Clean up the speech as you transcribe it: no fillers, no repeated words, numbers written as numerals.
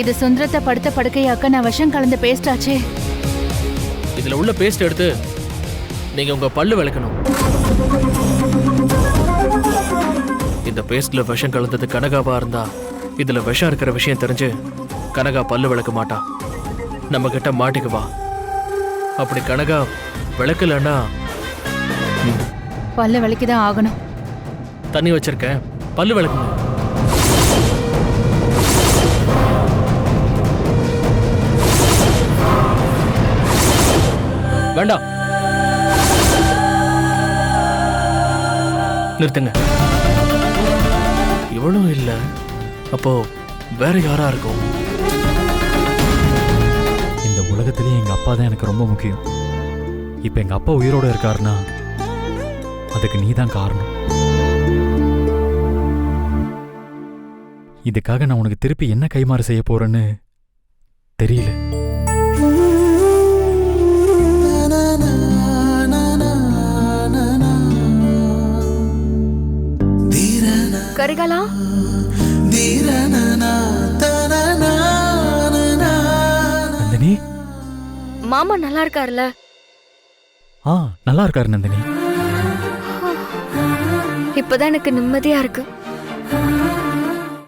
இது சுந்தரத்தை படுத்த படுக்கையாக்க நான் விஷம் கலந்த பேஸ்ட் ஆச்சே. இதுல உள்ள பேஸ்ட் எடுத்து நீங்க உங்க பல்லு விளக்கணும். இந்த பேஸ்ட்ல விஷம் கலந்தது கனகாவா இருந்தா இதுல விஷம் இருக்கிற விஷயம் தெரிஞ்சு கனகா பல்லு விளக்க மாட்டா, நம்ம கிட்ட மாட்டிக்குவா. அப்படி கனகா விளக்கலன்னா பல்ல விளக்கிதான் ஆகணும். தண்ணி வச்சிருக்கேன், பல்லு விளக்குங்க. வேண்டாம், நிறுத்துங்க. இவளும் இல்ல, அப்போ வேற யாரா இருக்கும்? இந்த உலகத்திலேயே எங்க அப்பா தான் எனக்கு ரொம்ப முக்கியம். இப்ப எங்க அப்பா உயிரோட இருக்காருன்னா அதுக்கு நீதான் காரணம். இதுக்காக நான் உனக்கு திருப்பி என்ன கைமாறு செய்ய போறேன்னு தெரியல. கரிகாலா, நந்தினி, மாமா நல்லா இருக்காருல்ல? நல்லா இருக்காரு நந்தினி. இப்பதான் எனக்கு நிம்மதியா இருக்கு.